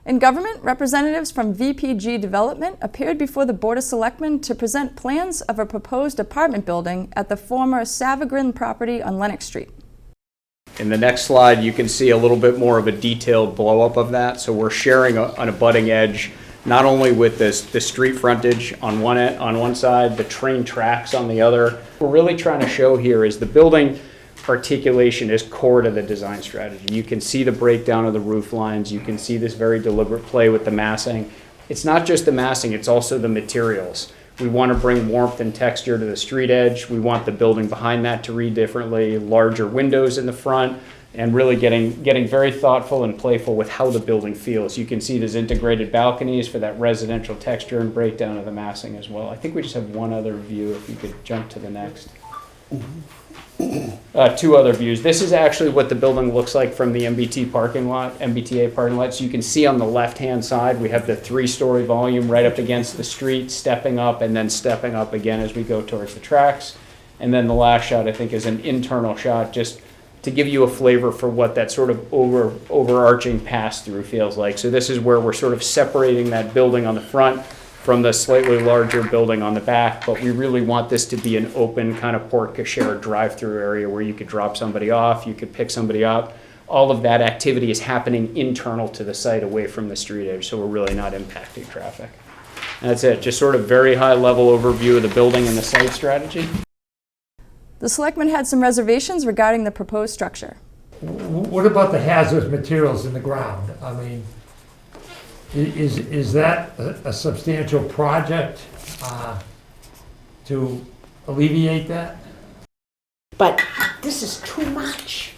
In government, representatives from VPG Development appeared before the Board of Selectmen to present plans of a proposed apartment building at the former Savagrin property on Lenox Street. In the next slide, you can see a little bit more of a detailed blow-up of that. So we're sharing an abutting edge, not only with the street frontage on one side, the train tracks on the other. What we're really trying to show here is the building articulation is core to the design strategy. You can see the breakdown of the roof lines. You can see this very deliberate play with the massing. It's not just the massing, it's also the materials. We want to bring warmth and texture to the street edge. We want the building behind that to read differently, larger windows in the front, and really getting very thoughtful and playful with how the building feels. You can see there's integrated balconies for that residential texture and breakdown of the massing as well. I think we just have one other view, if you could jump to the next. Two other views. This is actually what the building looks like from the MBTA parking lot. So you can see on the left-hand side, we have the 3-story volume right up against the street, stepping up and then stepping up again as we go towards the tracks. And then the last shot, I think, is an internal shot, just to give you a flavor for what that sort of overarching pass-through feels like. So this is where we're sort of separating that building on the front from the slightly larger building on the back, but we really want this to be an open kind of porte cochere drive-through area where you could drop somebody off, you could pick somebody up. All of that activity is happening internal to the site, away from the street edge, so we're really not impacting traffic. And that's it, just sort of very high-level overview of the building and the site strategy. The selectmen had some reservations regarding the proposed structure. What about the hazardous materials in the ground? I mean, is that a substantial project to alleviate that? But this is too much.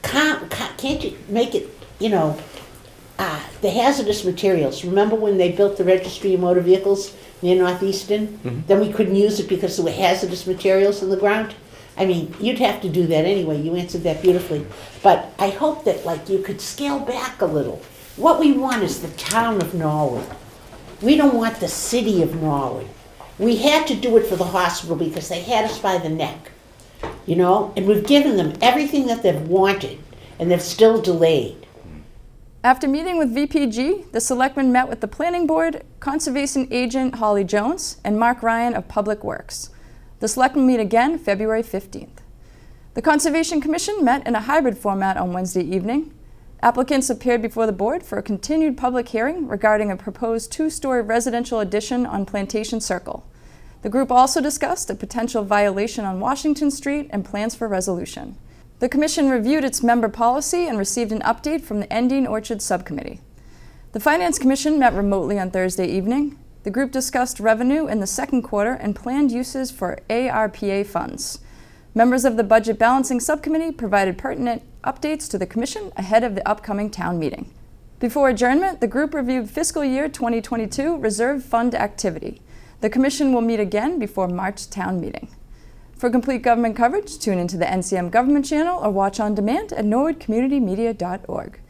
Can't you make it, the hazardous materials. Remember when they built the registry of motor vehicles near Northeastern? Mm-hmm. Then we couldn't use it because there were hazardous materials in the ground? I mean, you'd have to do that anyway. You answered that beautifully. But I hope that, you could scale back a little. What we want is the town of Norwood. We don't want the city of Norwood. We had to do it for the hospital because they had us by the neck, and we've given them everything that they've wanted, and they've still delayed. After meeting with VPG, the selectmen met with the planning board, conservation agent Holly Jones, and Mark Ryan of Public Works. The selectmen meet again February 15th. The Conservation Commission met in a hybrid format on Wednesday evening. Applicants appeared before the board for a continued public hearing regarding a proposed 2-story residential addition on Plantation Circle. The group also discussed a potential violation on Washington Street and plans for resolution. The commission reviewed its member policy and received an update from the Ending Orchard Subcommittee. The Finance Commission met remotely on Thursday evening. The group discussed revenue in the second quarter and planned uses for ARPA funds. Members of the Budget Balancing Subcommittee provided pertinent updates to the Commission ahead of the upcoming town meeting. Before adjournment, the group reviewed fiscal year 2022 reserve fund activity. The Commission will meet again before March town meeting. For complete government coverage, tune into the NCM Government channel or watch on demand at norwoodcommunitymedia.org.